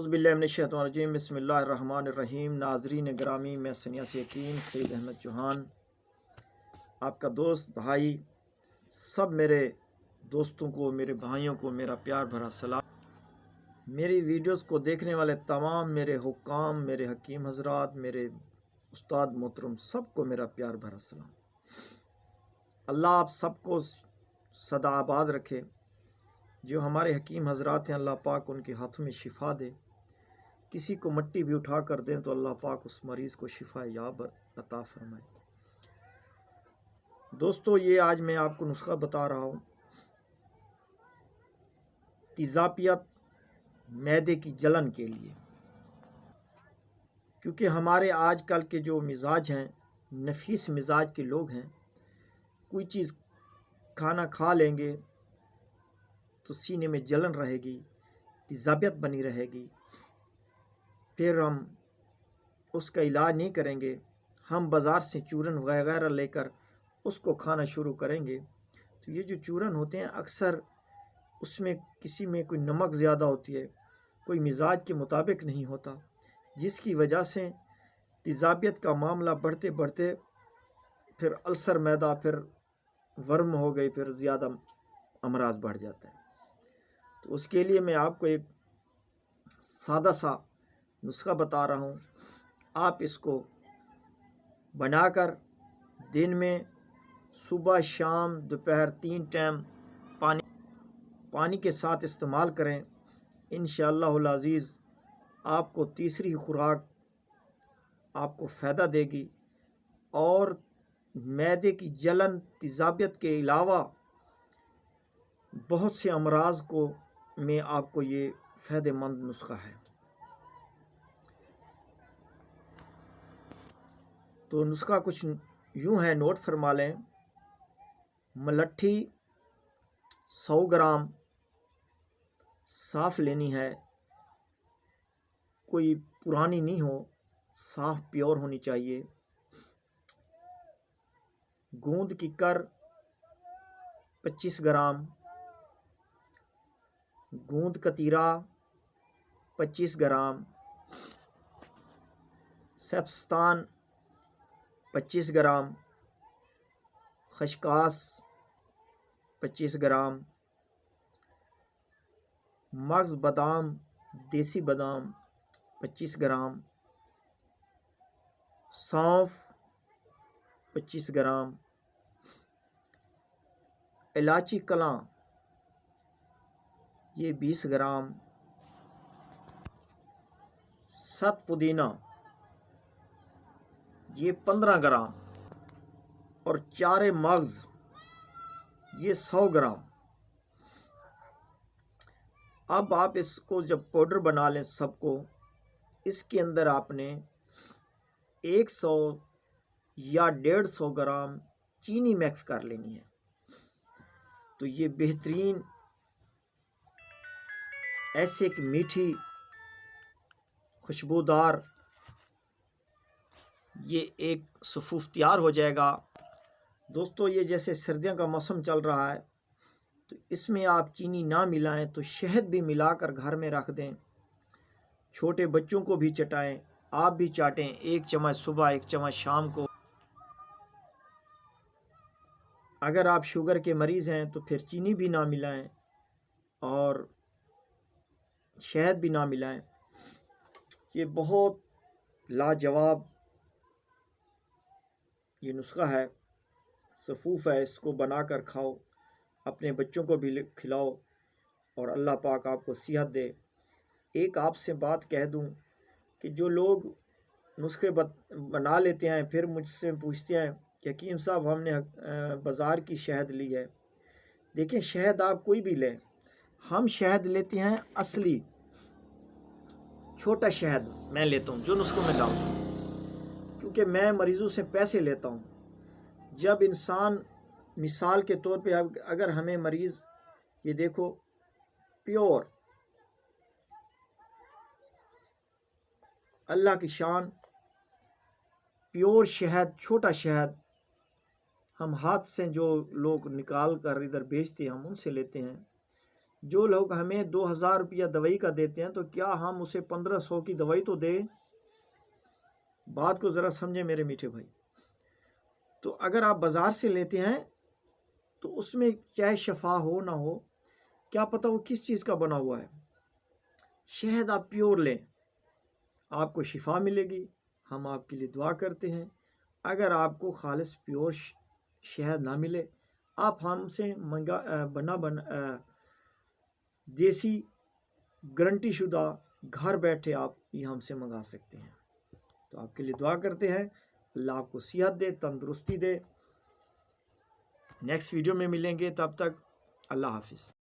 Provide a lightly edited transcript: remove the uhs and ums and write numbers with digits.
औज़ुबिल्लाहिमिनश्शैतानिर्रजीम बिस्मिल्लाहिर्रहमानिर्रहीम। नाज़रीन ग्रामी, मैं सन्यासी यकीम सईद अहमद चौहान, आपका दोस्त भाई, सब मेरे दोस्तों को, मेरे भाइयों को मेरा प्यार भरा सलाम। मेरी वीडियोस को देखने वाले तमाम मेरे हुक्काम, मेरे हकीम हज़रात, मेरे उस्ताद मोहतरम, सबको मेरा प्यार भरा सलाम। अल्लाह आप सबको सदा आबाद रखे। जो हमारे हकीम हज़रात हैं, अल्लाह पाक उनके हाथों में शिफा दे। किसी को मट्टी भी उठा कर दें तो अल्लाह पाक उस मरीज़ को शिफा याब अता फरमाए। दोस्तों, ये आज मैं आपको नुस्खा बता रहा हूँ तेज़ाबियत, मैदे की जलन के लिए। क्योंकि हमारे आजकल के जो मिजाज हैं, नफीस मिजाज के लोग हैं, कोई चीज़ खाना खा लेंगे तो सीने में जलन रहेगी, तेज़ाबियत बनी रहेगी। फिर हम उसका इलाज नहीं करेंगे, हम बाज़ार से चूरन वगैरह लेकर उसको खाना शुरू करेंगे। तो ये जो चूरन होते हैं, अक्सर उसमें किसी में कोई नमक ज़्यादा होती है, कोई मिजाज के मुताबिक नहीं होता, जिसकी वजह से तेज़ाबियत का मामला बढ़ते बढ़ते फिर अल्सर मैदा, फिर वर्म हो गई, फिर ज़्यादा अमराज बढ़ जाता है। तो उसके लिए मैं आपको एक सादा सा नुस्खा बता रहा हूँ। आप इसको बनाकर दिन में सुबह शाम दोपहर 3 टाइम पानी के साथ इस्तेमाल करें। इंशाअल्लाहुल अज़ीज़ आपको तीसरी खुराक आपको फ़ायदा देगी। और मैदे की जलन, तेज़ाबियत के अलावा बहुत से अमराज को में आपको ये फ़ायदेमंद नुस्खा है। तो नुस्खा कुछ यूँ है, नोट फरमा लें। मलट्ठी 100 ग्राम साफ़ लेनी है, कोई पुरानी नहीं हो, साफ़ प्योर होनी चाहिए। गूंद की कर 25 ग्राम, गूंद कतीरा 25 ग्राम, सेप्स्तान 25 ग्राम, खशकास 25 ग्राम, मग्ज़ बादाम, देसी बादाम 25 ग्राम, सौंफ 25 ग्राम, इलायची कलां ये 20 ग्राम, सत पुदीना ये 15 ग्राम और चारे मग्ज़ ये 100 ग्राम। अब आप इसको जब पाउडर बना लें सबको, इसके अंदर आपने 100 या 150 ग्राम चीनी मिक्स कर लेनी है। तो ये बेहतरीन ऐसे एक मीठी खुशबूदार ये एक सफ़ूफ तैयार हो जाएगा। दोस्तों, ये जैसे सर्दियों का मौसम चल रहा है, तो इसमें आप चीनी ना मिलाएं तो शहद भी मिलाकर घर में रख दें। छोटे बच्चों को भी चटाएं, आप भी चाटें। 1 चम्मच सुबह, 1 चम्मच शाम को। अगर आप शुगर के मरीज़ हैं तो फिर चीनी भी ना मिलाएं और शहद भी ना मिलाएं। ये बहुत लाजवाब ये नुस्खा है, सफ़ूफ है। इसको बनाकर खाओ, अपने बच्चों को भी खिलाओ और अल्लाह पाक आपको सेहत दे। एक आपसे बात कह दूं कि जो लोग नुस्खे बना लेते हैं, फिर मुझसे पूछते हैं कि हकीम साहब, हमने बाज़ार की शहद ली है। देखें, शहद आप कोई भी लें, हम शहद लेते हैं असली छोटा शहद मैं लेता हूँ, जो नुस्खों में डालता हूँ, क्योंकि मैं मरीज़ों से पैसे लेता हूँ। जब इंसान, मिसाल के तौर पे, अगर हमें मरीज़, ये देखो प्योर, अल्लाह की शान, प्योर शहद, छोटा शहद हम हाथ से जो लोग निकाल कर इधर बेचते हैं, हम उनसे लेते हैं। جو لوگ ہمیں 2000 روپیہ دوائی کا دیتے ہیں تو کیا ہم اسے 1500 کی دوائی تو دیں؟ بات کو ذرا سمجھیں میرے میٹھے بھائی۔ تو اگر آپ بازار سے لیتے ہیں تو اس میں چاہے شفا ہو نہ ہو، کیا پتہ وہ کس چیز کا بنا ہوا ہے۔ شہد آپ پیور لیں، آپ کو شفا ملے گی۔ ہم آپ کے لیے دعا کرتے ہیں۔ اگر آپ کو خالص پیور شہد نہ ملے، آپ ہم سے دیسی گارنٹی شدہ گھر بیٹھے آپ یہ ہم سے منگا سکتے ہیں۔ تو آپ کے لیے دعا کرتے ہیں، اللہ آپ کو صحت دے، تندرستی دے۔ نیکسٹ ویڈیو میں ملیں گے، تب تک اللہ حافظ۔